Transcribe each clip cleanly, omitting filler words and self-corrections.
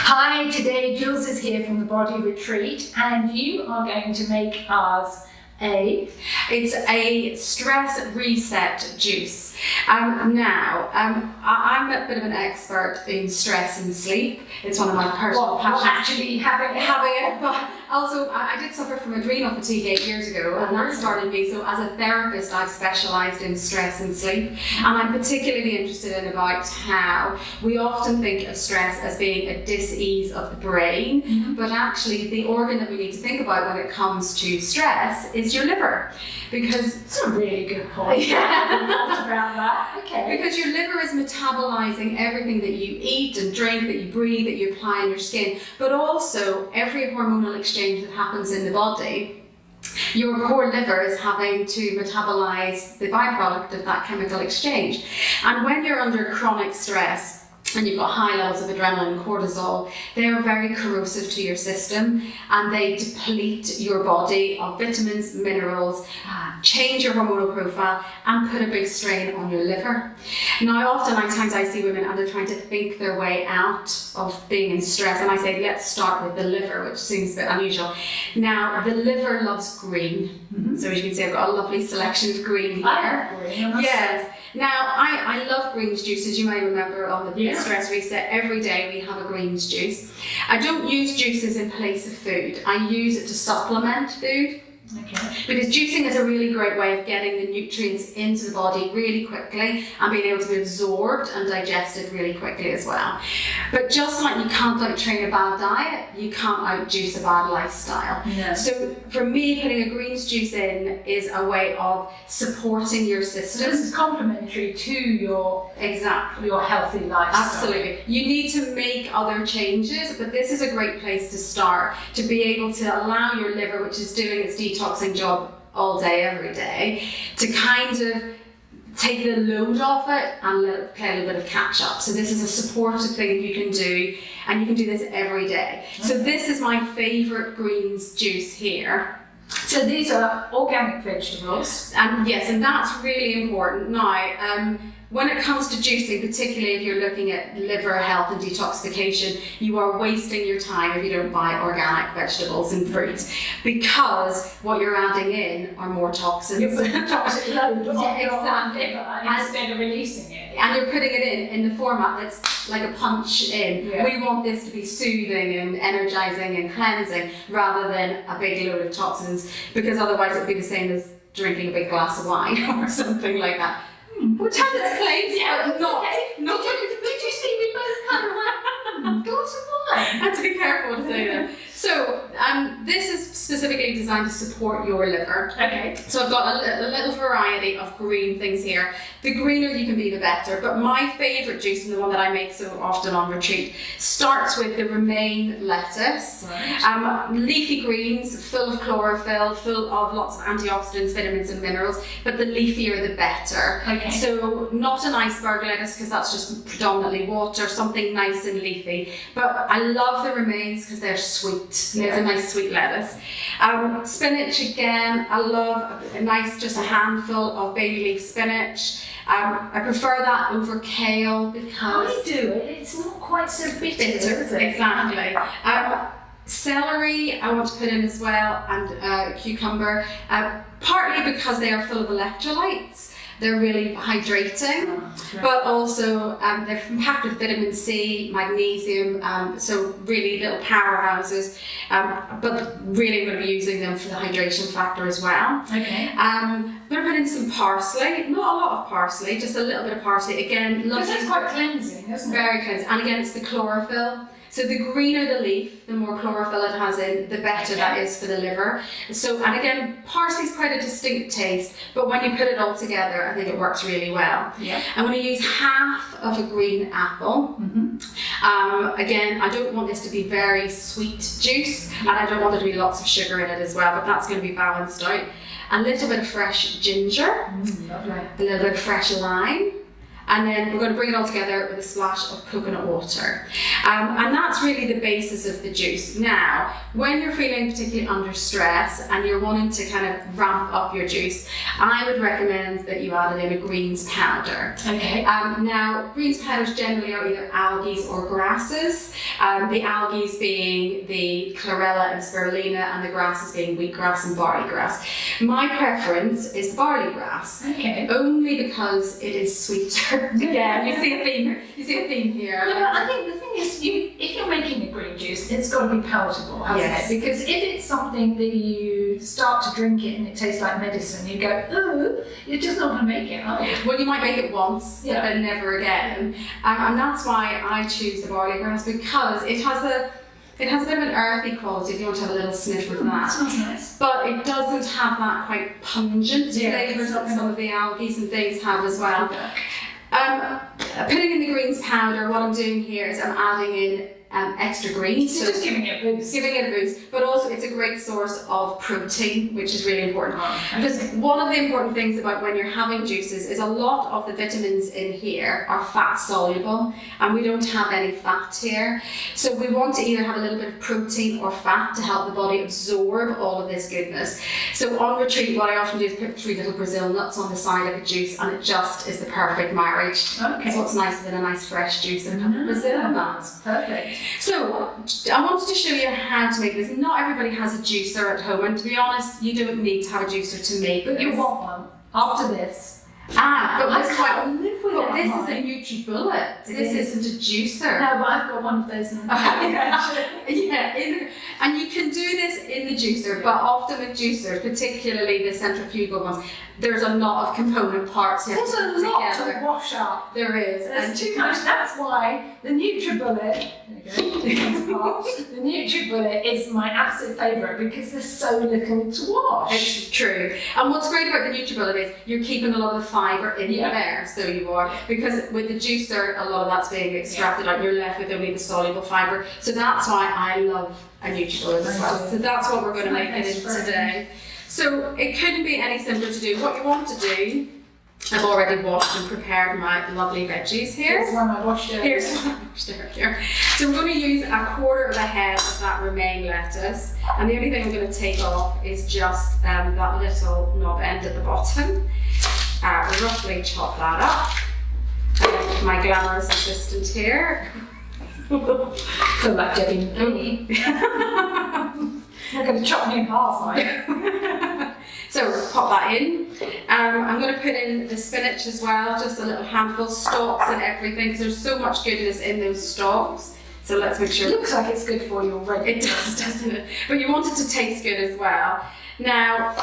Hi, today Jules is here from the Body Retreat and you are going to make ours it's a stress reset juice. I'm a bit of an expert in stress and sleep. It's one of my personal passions. Actually having it, but also I did suffer from adrenal fatigue 8 years ago, and that started me. So as a therapist, I've specialised in stress and sleep, and I'm particularly interested in about how we often think of stress as being a dis-ease of the brain, but actually the organ that we need to think about when it comes to stress is your liver, because it's a really good point. Yeah. I hadn't thought about that. Okay. Because your liver is metabolizing everything that you eat and drink, that you breathe, that you apply on your skin, but also every hormonal exchange that happens in the body. Your poor liver is having to metabolize the byproduct of that chemical exchange. And when you're under chronic stress, and you've got high levels of adrenaline and cortisol, they are very corrosive to your system, and they deplete your body of vitamins, minerals, change your hormonal profile, and put a big strain on your liver. Now, oftentimes I see women and they're trying to think their way out of being in stress, and I say, let's start with the liver, which seems a bit unusual. Now, the liver loves green. So as you can see, I've got a lovely selection of green here. I love green. Yes. Now, I love greens juice, as you may remember on the Stress Reset. Every day we have a greens juice. I don't use juices in place of food. I use it to supplement food. Okay. Because juicing is a really great way of getting the nutrients into the body really quickly and being able to be absorbed and digested really quickly as well. But just like you can't out-train a bad diet, you can't out-juice a bad lifestyle. Yeah. So for me, putting a greens juice in is a way of supporting your system. This is complementary to your healthy lifestyle. Absolutely. You need to make other changes, but this is a great place to start, to be able to allow your liver, which is doing its detoxing job all day, every day, to kind of take the load off it and let it play a little bit of catch up. So this is a supportive thing you can do, and you can do this every day. So this is my favourite greens juice here. So these are organic vegetables. And yes, and that's really important. Now, when it comes to juicing, particularly if you're looking at liver health and detoxification, you are wasting your time if you don't buy organic vegetables and fruits, because what you're adding in are more toxins. You're putting a toxic load on Yeah, your exactly. liver instead of releasing it. And you're putting it in the format that's like a punch in. Yeah. We want this to be soothing and energizing and cleansing rather than a big load of toxins, because otherwise it would be the same as drinking a big glass of wine or something like that. Which has its place, but not. Did you see me both kind of like, glass of wine? I have to be careful what to say there. So, this is specifically designed to support your liver. Okay. So I've got a little variety of green things here. The greener you can be, the better. But my favourite juice, and the one that I make so often on retreat, starts with the Romaine lettuce. Right. Leafy greens, full of chlorophyll, full of lots of antioxidants, vitamins and minerals, but the leafier the better. Okay. So not an iceberg lettuce, because that's just predominantly water, something nice and leafy. But I love the Romaines because they're sweet. There's a nice sweet lettuce. Spinach again, I love a nice, just a handful of baby leaf spinach. I prefer that over kale because I do it. It's not quite so bitter, is it? Exactly. Celery I want to put in as well, and cucumber, partly because they are full of electrolytes. They're really hydrating, but also they're packed with vitamin C, magnesium, so really little powerhouses, but really I'm going to be using them for the hydration factor as well. Okay. I'm going to put in some parsley, not a lot of parsley, just a little bit of parsley. Again, Because it's quite cleansing, isn't it? very cleansing, and again it's the chlorophyll. So the greener the leaf, the more chlorophyll it has in, the better that is for the liver. So, and again, parsley's quite a distinct taste, but when you put it all together, I think it works really well. Yeah. I'm going to use half of a green apple. Again, I don't want this to be very sweet juice, and I don't want there to be lots of sugar in it as well, but that's going to be balanced out. A little bit of fresh ginger, Lovely. a little bit of fresh lime, And then we're going to bring it all together with a splash of coconut water. And that's really the basis of the juice. Now, when you're feeling particularly under stress and you're wanting to kind of ramp up your juice, I would recommend that you add in a greens powder. Okay. Now, greens powders generally are either algae or grasses. The algae being the chlorella and spirulina, and the grasses being wheatgrass and barley grass. My preference is barley grass. Okay. Only because it is sweeter. Again, you see a theme. You see a theme here. Yeah, but I think the thing is, if you're making a green juice, it's got to be palatable, hasn't Yes. it? Because if it's something that you start to drink it and it tastes like medicine, you go, ooh, you're just not going to make it, are you? Well, you might make it once, Yeah. but then never again. And that's why I choose the barley grass, because it has a bit of an earthy quality if you want to have a little sniff of that. Smells nice. But it doesn't have that quite pungent Yeah, flavours that some of the algae and things have as well. Yeah. Putting in the greens powder, what I'm doing here is I'm adding in extra greens. So just giving it a boost. Giving it a boost, but also it's a great source of protein, which is really important. Okay. Because one of the important things about when you're having juices is a lot of the vitamins in here are fat soluble, and we don't have any fat here. So we want to either have a little bit of protein or fat to help the body absorb all of this goodness. So on retreat, what I often do is put 3 little Brazil nuts on the side of a juice, and it just is the perfect marriage. Okay. So what's nicer than a nice fresh juice and a couple of Brazil nuts. Perfect. So, I wanted to show you how to make this. Not everybody has a juicer at home, and to be honest, you don't need to have a juicer to make But this. you want one after this. But I this, can't live but without this mine. is a NutriBullet. This isn't a juicer. No, but I've got one of those in the Yeah, and you can do this in the juicer, but often with juicers, particularly the centrifugal ones, there's a lot of component parts here. There's a lot to wash up. There is. There's too much. That's why the NutriBullet, the NutriBullet is my absolute favourite, because there's so little to wash. It's true. And what's great about the NutriBullet is you're keeping a lot of the fibre in there, so you are. Because with the juicer, a lot of that's being extracted out, you're left with only the soluble fibre. So that's why I love a NutriBullet as well. So that's what we're going to make it in today. So it couldn't be any simpler to do. What you want to do, I've already washed and prepared my lovely veggies here. Here's one I washed earlier. Here's one I washed earlier. So we're going to use 1/4 of a head of that romaine lettuce, and the only thing I'm going to take off is just that little knob end at the bottom. Roughly chop that up. And my glamorous assistant here. Feel like Debbie McAlpine. You're going to chop me in half, aren't you? So pop that in. I'm going to put in the spinach as well, just a little handful, stalks and everything, because there's so much goodness in those stalks. So let's make sure. It looks like it's good for you already. It does, doesn't it? But you want it to taste good as well. Now,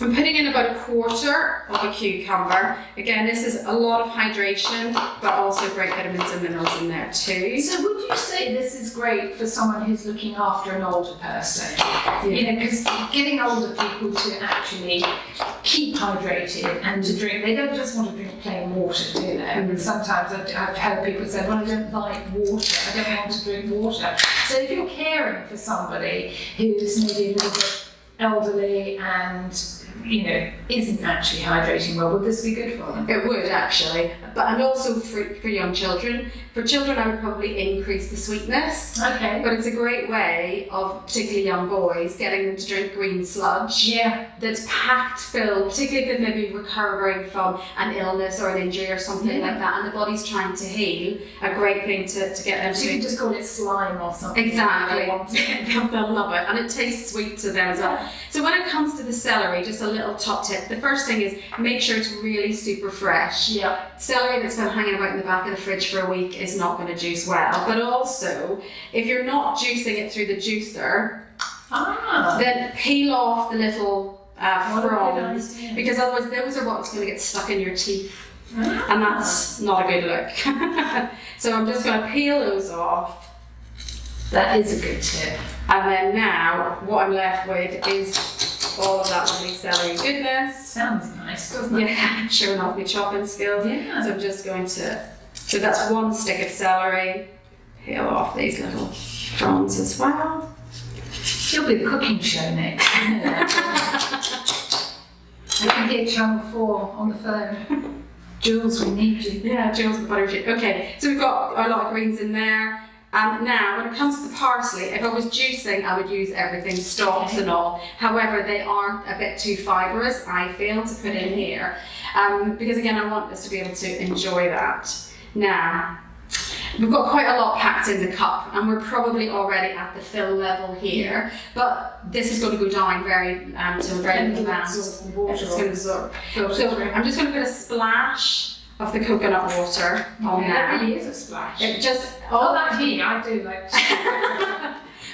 I'm putting in about 1/4 of a cucumber. Again, this is a lot of hydration, but also great vitamins and minerals in there too. So would you say this is great for someone who's looking after an older person? You know, because getting older people to actually keep hydrated and to drink, they don't just want to drink plain water, do they? And sometimes I've heard people say, well, I don't like water, I don't want to drink water. So if you're caring for somebody who's maybe a little bit elderly and, you know, isn't actually hydrating well, would this be good for them? It would actually, and also for young children. For children, I would probably increase the sweetness. Okay. But it's a great way of, particularly young boys, getting them to drink green sludge. Yeah. That's packed filled, particularly if they're maybe recovering from an illness or an injury or something like that, and the body's trying to heal. A great thing to get them So to. you can just call it slime or something. Exactly. If you want. They'll love it, and it tastes sweet to them as well. So when it comes to the celery, just a little top tip. The first thing is make sure it's really super fresh. Yeah. Celery that's been hanging about in the back of the fridge for a week is not going to juice well. But also, if you're not juicing it through the juicer, then peel off the little fronds, because otherwise those are what's going to get stuck in your teeth. And that's not a good look. So I'm just going to peel those off. That is a good tip. And then now, what I'm left with is all of that lovely celery goodness. Sounds nice, doesn't it? Yeah, showing off my chopping skills. Yeah. So I'm just going to, so that's 1 stick of celery. Peel off these little fronds as well. It'll be the cooking show next, isn't it? I can hear Channel 4 on the phone. Jules, we need you. Yeah, Juls with butter juice. Okay, so we've got a lot of greens in there. Now, when it comes to the parsley, if I was juicing, I would use everything, stalks and all. However, they are a bit too fibrous, I feel, to put in here. Because again, I want us to be able to enjoy that. Now, we've got quite a lot packed in the cup, and we're probably already at the fill level here. But this is going to go down to a very little amount. It's just going to absorb. So I'm just going to put a splash of the coconut water on there. It really is a splash. It just that tea, I do like.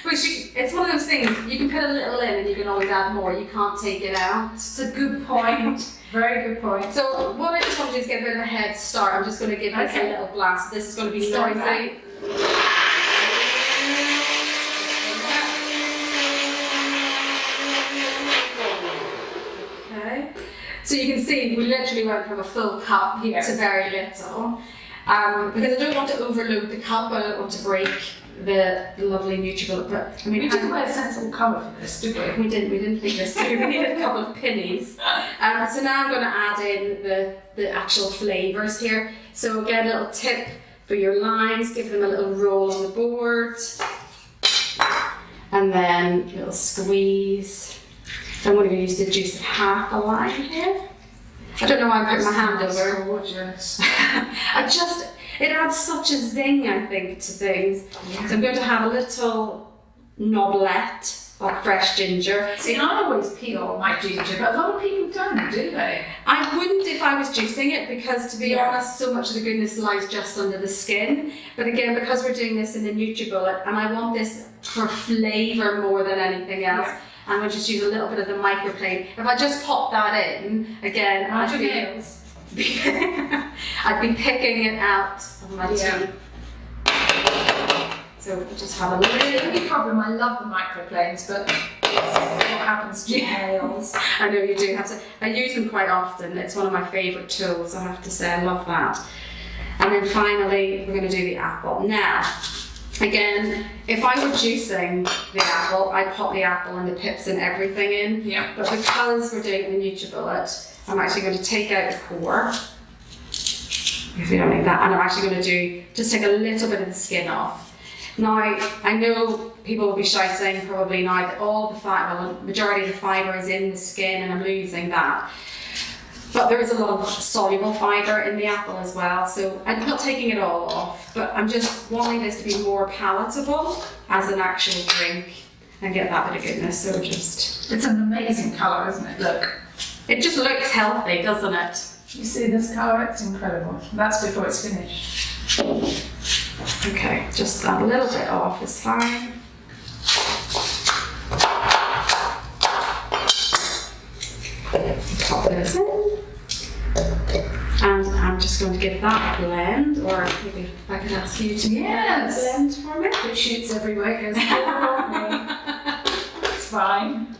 it's one of those things, you can put a little in and you can always add more, you can't take it out. It's a good point. Very good point. So what I just want to do is get a bit of a head start. I'm just going to give this a little blast. This is going to be noisy. Okay. So you can see we literally went from a full cup to very little. Because I don't want to overload the cup, I don't want to break the lovely NutriBullet. But I mean, we didn't wear a sensible colour for this, did we? We didn't think this through. We needed a couple of pennies. So now I'm going to add in the actual flavours here. So again, a little tip for your limes, give them a little roll on the board. And then a little squeeze. So I'm going to use the juice of half a lime here. I don't know why I put my hand over. Gorgeous. It adds such a zing, I think, to things. Yeah. So I'm going to have a little noblette of fresh ginger. See, I always peel my ginger, but a lot of people don't, do they? I wouldn't if I was juicing it, because to be honest, so much of the goodness lies just under the skin. But again, because we're doing this in the NutriBullet, and I want this for flavour more than anything else, I'm going to just use a little bit of the microplane. If I just pop that in, again, I'd be picking it out of my teeth. So we'll just have a little. The only problem, I love the microplanes, but what happens to nails? I know you do have to. I use them quite often. It's one of my favourite tools, I have to say. I love that. And then finally, we're going to do the apple. Now, again, if I were juicing the apple, I'd pop the apple and the pips and everything in. Yeah. But because we're doing the NutriBullet, I'm actually going to take out the core. If we don't need that, and I'm actually going to just take a little bit of the skin off. Now, I know people will be shouting probably now that all the majority of the fibre is in the skin, and I'm losing that. But there is a lot of soluble fibre in the apple as well, so I'm not taking it all off, but I'm just wanting this to be more palatable as an actual drink and get that bit of goodness. So it's an amazing colour, isn't it? Look. It just looks healthy, doesn't it? You see this colour? It's incredible. That's before it's finished. Okay, just a little bit off is fine. Pop those in. And I'm just going to give that a blend, or maybe I can ask you to blend for me. It shoots everywhere, it goes all around me. It's fine.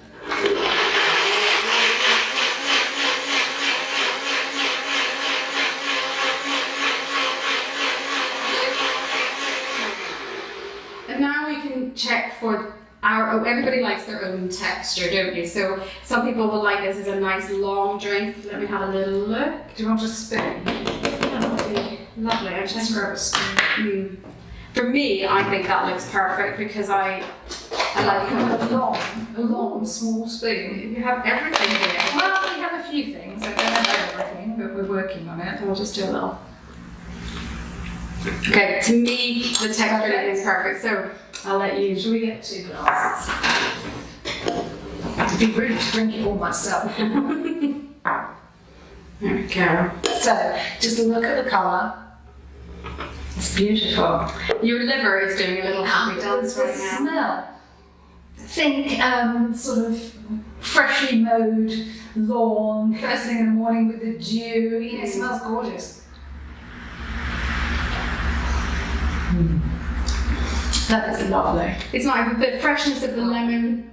And now we can check for everybody likes their own texture, don't you? So some people will like this as a nice long drink. Let me have a little look. Do you want a spoon? Lovely. I just grab a spoon. For me, I think that looks perfect because I like a long, small spoon. You have everything here. Well, we have a few things. I don't have everything, but we're working on it. I'll just do a little. Okay, to me, the texture is perfect. So I'll let you. Should we get 2 glasses? It'd be rude to drink it all myself. There we go. So, just look at the colour. It's beautiful. Your liver is doing a little happy dance right now. Smell. Think sort of freshly mowed lawn, first thing in the morning with the dew. You know, it smells gorgeous. That is lovely. It's like the freshness of the lemon,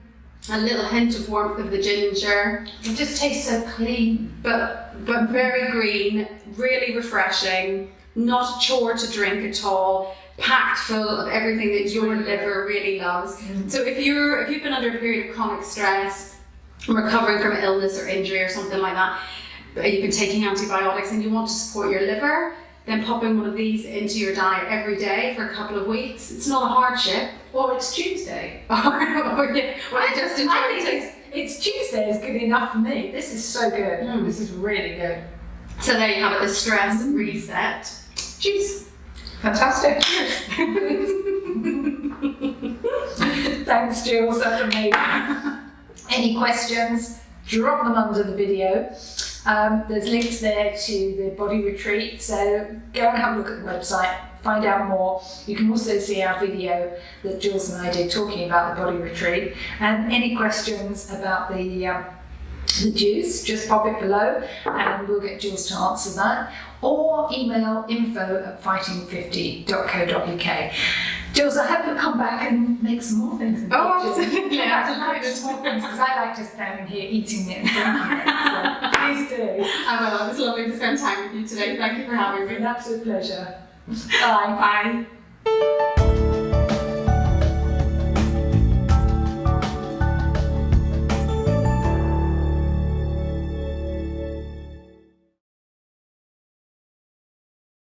a little hint of warmth of the ginger. It just tastes so clean. But very green, really refreshing, not a chore to drink at all, packed full of everything that your liver really loves. So if you've been under a period of chronic stress, recovering from illness or injury or something like that, you've been taking antibiotics and you want to support your liver, then popping one of these into your diet every day for a couple of weeks, it's not a hardship. Or it's Tuesday. Oh, yeah. Well, I just enjoy I think it's Tuesday is good enough for me. This is so good. This is really good. So there you have it, the stress reset. Cheers. Fantastic. Cheers. Thanks, Jules. That's amazing. Any questions? Drop them under the video. There's links there to the body retreat, so go and have a look at the website, find out more. You can also see our video that Jules and I did talking about the body retreat. And any questions about the juice, just pop it below and we'll get Jules to answer that. Or email info@fighting50.co.uk. Jules, I hope you'll come back and make some more things. Oh, absolutely. I'd like some more things because I like just standing here eating it and drinking it. So please do. I will. It was lovely to spend time with you today. Thank you for having me. It's an absolute pleasure. Bye. Bye.